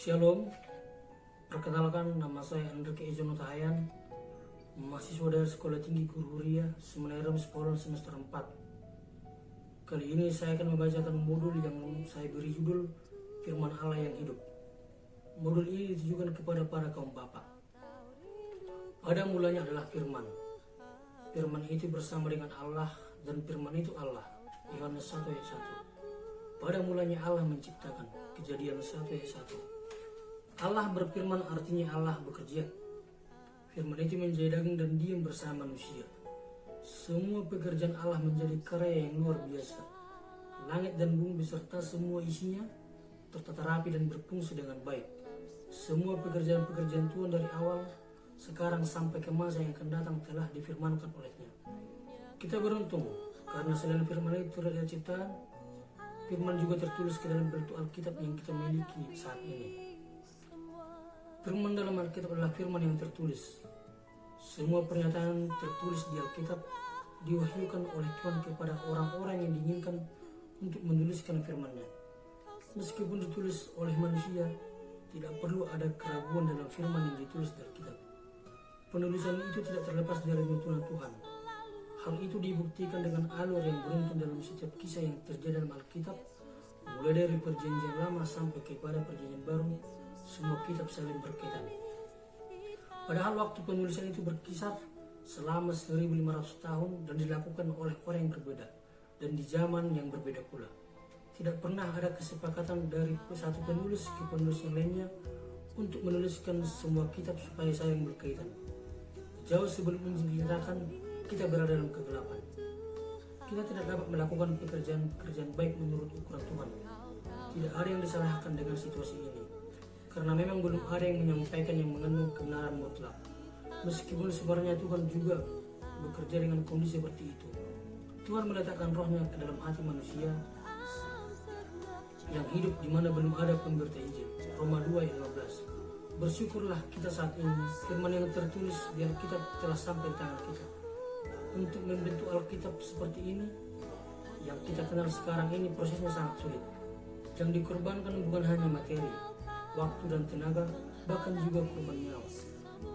Shalom, perkenalkan nama saya Enrique Izono Tahayan, mahasiswa dari Sekolah Tinggi Guru Huria, Semeneram Sekolah semester 4. Kali ini saya akan membacakan modul yang saya beri judul Firman Allah yang Hidup. Modul ini ditujukan kepada para kaum bapak. Pada mulanya adalah firman. Firman itu bersama dengan Allah dan firman itu Allah. Yohanes 1 ayat 1. Pada mulanya Allah menciptakan. Kejadian 1 ayat 1. Allah berfirman artinya Allah bekerja. Firman itu menjadi daging dan diam bersama manusia. Semua pekerjaan Allah menjadi karya yang luar biasa. Langit dan bumi beserta semua isinya tertata rapi dan berfungsi dengan baik. Semua pekerjaan-pekerjaan Tuhan dari awal sekarang sampai ke masa yang akan datang telah difirmankan olehnya. Kita beruntung karena selain firman itu terhadap ciptaan, firman juga tertulis ke dalam bentuk Alkitab yang kita miliki saat ini. Firman dalam Alkitab adalah firman yang tertulis. Semua pernyataan tertulis di Alkitab diwahyukan oleh Tuhan kepada orang-orang yang diinginkan untuk menuliskan firman-Nya. Meskipun ditulis oleh manusia, tidak perlu ada keraguan dalam firman yang ditulis di Alkitab. Penulisan itu tidak terlepas dari tuntunan Tuhan. Hal itu dibuktikan dengan alur yang beruntun dalam setiap kisah yang terjadi dalam Alkitab, mulai dari Perjanjian Lama sampai kepada Perjanjian Baru. Semua kitab saling berkaitan. Padahal waktu penulisan itu berkisar selama 1500 tahun dan dilakukan oleh orang yang berbeda dan di zaman yang berbeda pula. Tidak pernah ada kesepakatan dari satu penulis ke penulis yang lainnya untuk menuliskan semua kitab supaya saling berkaitan. Jauh sebelum Injil dinyatakan, kita berada dalam kegelapan. Kita tidak dapat melakukan pekerjaan baik menurut ukuran Tuhan. Tidak ada yang disalahkan dengan situasi ini. Karena memang belum ada yang menyampaikan yang mengandung kebenaran mutlak. Meskipun sebenarnya Tuhan juga bekerja dengan kondisi seperti itu. Tuhan meletakkan rohnya ke dalam hati manusia yang hidup di mana belum ada pemberita Injil. Roma 2 ayat 15. Bersyukurlah kita saat ini firman yang tertulis di Alkitab telah sampai di tangan kita. Untuk membentuk Alkitab seperti ini yang kita kenal sekarang ini prosesnya sangat sulit. Yang dikorbankan bukan hanya materi, waktu dan tenaga, bahkan juga korban nyawa.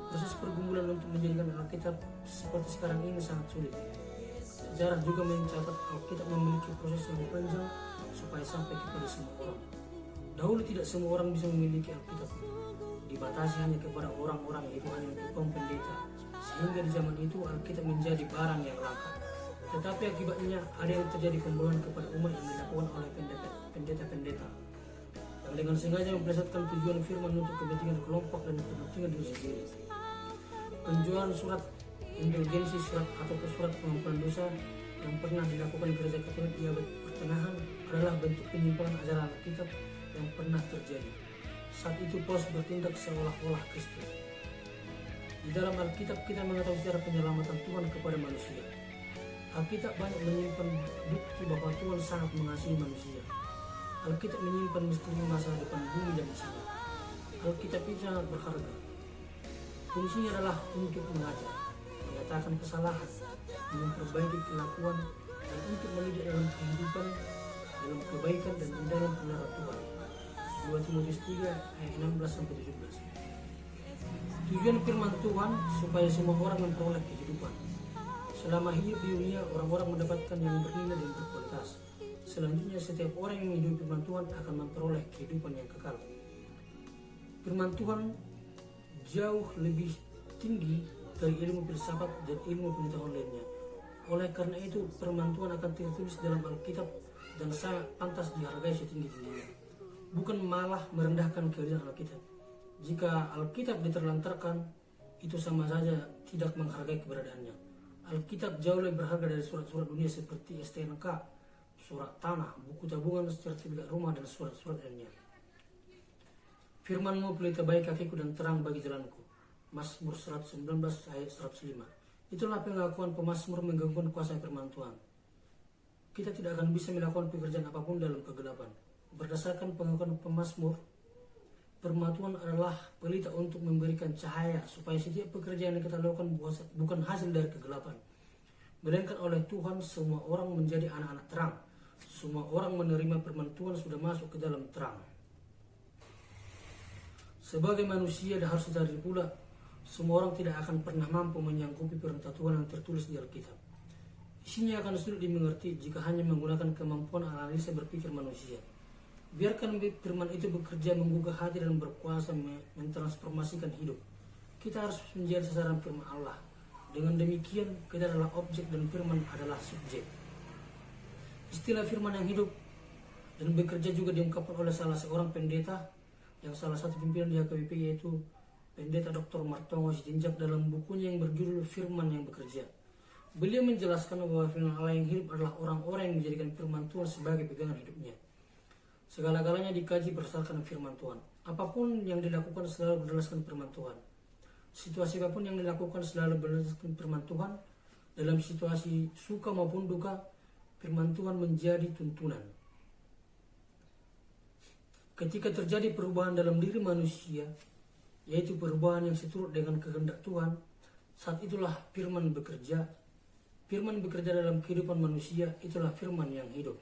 Proses pergumulan untuk menjadikan Alkitab seperti sekarang ini sangat sulit. Sejarah juga mencatat Alkitab memiliki proses yang panjang supaya sampai kepada semua orang. Dahulu tidak semua orang bisa memiliki Alkitab. Dibatasi hanya kepada orang-orang yaitu hanya untuk kaum pendeta. Sehingga di zaman itu Alkitab menjadi barang yang langka. Tetapi akibatnya ada yang terjadi pembohongan kepada umat yang dilakukan oleh pendeta-pendeta yang dengan sengaja mempelesetkan tujuan firman untuk kepentingan kelompok dan kepentingan diri sendiri. Penjualan surat indulgensi surat atau surat pengampunan dosa yang pernah dilakukan gereja Katolik di abad pertengahan adalah bentuk penyimpangan ajaran Alkitab yang pernah terjadi. Saat itu Paulus bertindak seolah-olah Kristus. Di dalam Alkitab kita mengetahui sejarah penyelamatan Tuhan kepada manusia. Alkitab banyak menyimpan bukti bahwa Tuhan sangat mengasihi manusia. Alkitab menyimpan misteri masa depan bumi dan isinya. Alkitab itu sangat berharga. Fungsinya adalah untuk mengajar, menyatakan kesalahan, memperbaiki kelakuan, dan untuk mendidik dalam kehidupan, dalam kebaikan dan dalam kebenaran Tuhan. 2 Timotius 3 ayat 16-17. Tujuan firman Tuhan supaya semua orang memperoleh kehidupan. Selama hidup di dunia, orang-orang mendapatkan yang bernilai dan berkualitas. Selanjutnya, setiap orang yang hidup firman Tuhan akan memperoleh kehidupan yang kekal. Firman Tuhan jauh lebih tinggi dari ilmu filsafat dan ilmu pengetahuan lainnya. Oleh karena itu, firman Tuhan akan tertulis dalam Alkitab dan sangat pantas dihargai setinggi-tingginya. Bukan malah merendahkan keadilan Alkitab. Jika Alkitab diterlantarkan, itu sama saja tidak menghargai keberadaannya. Alkitab jauh lebih berharga dari surat-surat dunia seperti STNK, surat tanah, buku tabungan, sertifikat rumah, dan surat-surat lainnya. Firman-Mu pelita baik kakiku dan terang bagi jalanku. Mazmur 119 ayat 105. Itulah pengakuan pemazmur menggabungkan kuasa firman Tuhan. Kita tidak akan bisa melakukan pekerjaan apapun dalam kegelapan. Berdasarkan pengakuan pemazmur, firman Tuhan adalah pelita untuk memberikan cahaya supaya setiap pekerjaan yang kita lakukan bukan hasil dari kegelapan, melainkan oleh Tuhan semua orang menjadi anak-anak terang. Semua orang menerima firman Tuhan sudah masuk ke dalam terang. Sebagai manusia dan harus dicari pula, semua orang tidak akan pernah mampu menyangkupi perintah Tuhan yang tertulis di Alkitab. Isinya akan sulit dimengerti jika hanya menggunakan kemampuan analisa berpikir manusia. Biarkan firman itu bekerja menggugah hati dan berkuasa mentransformasikan hidup. Kita harus menjadi sasaran firman Allah. Dengan demikian, kita adalah objek dan firman adalah subjek. Istilah firman yang hidup dan bekerja juga diungkapkan oleh salah seorang pendeta yang salah satu pimpinan di HKBP, yaitu Pendeta Dr. Martongo Sitinjak, dalam bukunya yang berjudul Firman yang Bekerja. Beliau menjelaskan bahwa firman Allah yang hidup adalah orang-orang yang menjadikan firman Tuhan sebagai pegangan hidupnya. Segala-galanya dikaji berdasarkan firman Tuhan. Apapun yang dilakukan selalu berdasarkan firman Tuhan. Situasi apapun yang dilakukan selalu berdasarkan firman Tuhan. Dalam situasi suka maupun duka, firman Tuhan menjadi tuntunan. Ketika terjadi perubahan dalam diri manusia, yaitu perubahan yang seturut dengan kehendak Tuhan, saat itulah firman bekerja. Firman bekerja dalam kehidupan manusia, itulah firman yang hidup.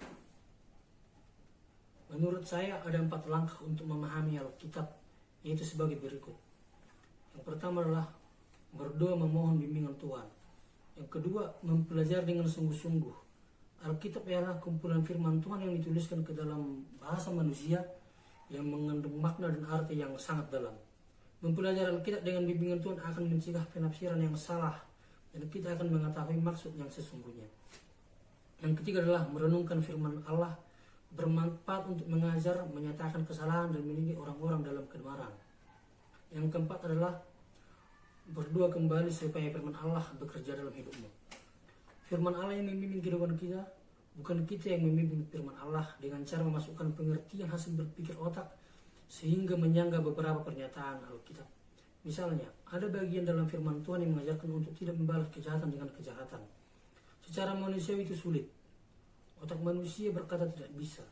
Menurut saya ada 4 langkah untuk memahami Alkitab, yaitu sebagai berikut. Yang pertama adalah berdoa memohon bimbingan Tuhan. Yang kedua, mempelajari dengan sungguh-sungguh. Alkitab ialah kumpulan firman Tuhan yang dituliskan ke dalam bahasa manusia yang mengandung makna dan arti yang sangat dalam. Mempelajari Alkitab dengan bimbingan Tuhan akan mencegah penafsiran yang salah dan kita akan mengetahui maksud yang sesungguhnya. Yang ketiga adalah merenungkan firman Allah, bermanfaat untuk mengajar, menyatakan kesalahan dan mendidik orang-orang dalam kebenaran. Yang keempat adalah berdoa kembali supaya firman Allah bekerja dalam hidupmu. Firman Allah yang membimbing kehidupan kita, bukan kita yang membimbing firman Allah dengan cara memasukkan pengertian hasil berpikir otak sehingga menyangga beberapa pernyataan Alkitab. Misalnya, ada bagian dalam firman Tuhan yang mengajarkan untuk tidak membalas kejahatan dengan kejahatan. Secara manusiawi itu sulit. Otak manusia berkata tidak bisa.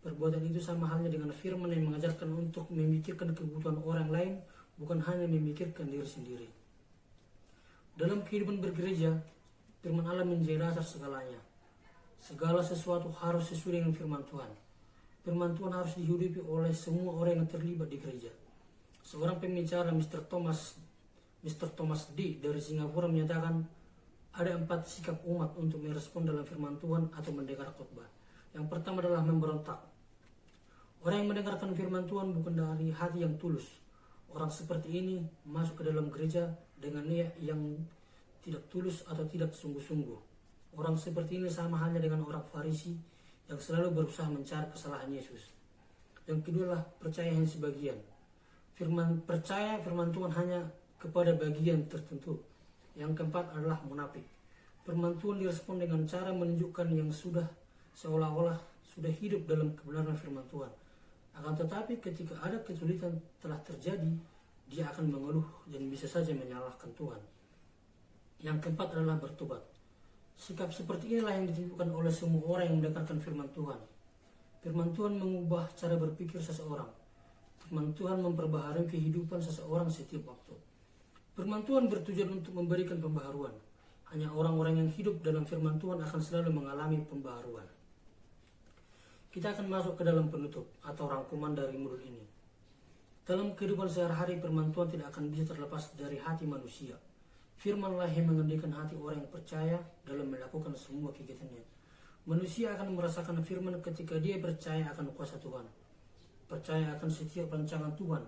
Perbuatan itu sama halnya dengan firman yang mengajarkan untuk memikirkan kebutuhan orang lain, bukan hanya memikirkan diri sendiri. Dalam kehidupan bergereja, firman Allah menjadi dasar segalanya. Segala sesuatu harus sesuai dengan firman Tuhan. Firman Tuhan harus dihidupi oleh semua orang yang terlibat di gereja. Seorang pembicara, Mr. Thomas D. dari Singapura, menyatakan ada 4 sikap umat untuk merespon dalam firman Tuhan atau mendengar khotbah. Yang pertama adalah memberontak. Orang yang mendengarkan firman Tuhan bukan dari hati yang tulus. Orang seperti ini masuk ke dalam gereja dengan niat yang tidak tulus atau tidak sungguh-sungguh. Orang seperti ini sama halnya dengan orang Farisi yang selalu berusaha mencari kesalahan Yesus. Yang kedua adalah percaya hanya sebagian. Percaya firman Tuhan hanya kepada bagian tertentu. Yang keempat adalah munafik. Firman Tuhan direspon dengan cara menunjukkan yang sudah seolah-olah sudah hidup dalam kebenaran firman Tuhan. Akan tetapi ketika ada kesulitan telah terjadi, dia akan mengeluh dan bisa saja menyalahkan Tuhan. Yang keempat adalah bertobat. Sikap seperti inilah yang ditunjukkan oleh semua orang yang mendengarkan firman Tuhan. Firman Tuhan mengubah cara berpikir seseorang. Firman Tuhan memperbaharui kehidupan seseorang setiap waktu. Firman Tuhan bertujuan untuk memberikan pembaharuan. Hanya orang-orang yang hidup dalam firman Tuhan akan selalu mengalami pembaharuan. Kita akan masuk ke dalam penutup atau rangkuman dari modul ini. Dalam kehidupan sehari-hari, firman Tuhan tidak akan bisa terlepas dari hati manusia. Firmanlah yang mengendalikan hati orang yang percaya dalam melakukan semua kegiatannya. Manusia akan merasakan firman ketika dia percaya akan kuasa Tuhan. Percaya akan setiap rancangan Tuhan.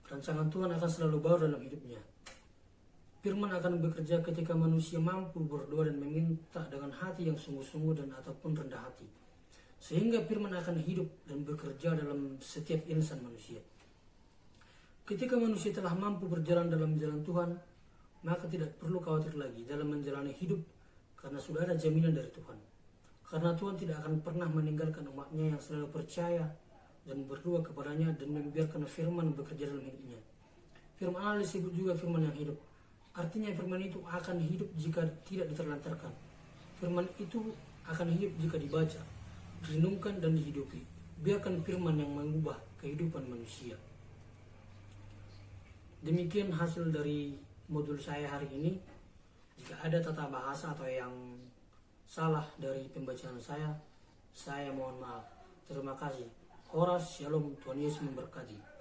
Rancangan Tuhan akan selalu baru dalam hidupnya. Firman akan bekerja ketika manusia mampu berdoa dan meminta dengan hati yang sungguh-sungguh dan ataupun rendah hati. Sehingga firman akan hidup dan bekerja dalam setiap insan manusia. Ketika manusia telah mampu berjalan dalam jalan Tuhan, maka tidak perlu khawatir lagi dalam menjalani hidup karena sudah ada jaminan dari Tuhan. Karena Tuhan tidak akan pernah meninggalkan umatnya yang selalu percaya dan berdoa kepadanya dan membiarkan firman bekerja dalam hidupnya. Firman Allah disebut juga firman yang hidup. Artinya firman itu akan hidup jika tidak diterlantarkan. Firman itu akan hidup jika dibaca, direnungkan dan dihidupi. Biarkan firman yang mengubah kehidupan manusia. Demikian hasil dari modul saya hari ini. Jika ada tata bahasa atau yang salah dari pembacaan saya mohon maaf. Terima kasih. Horas, Shalom, Tuhan Yesus memberkati.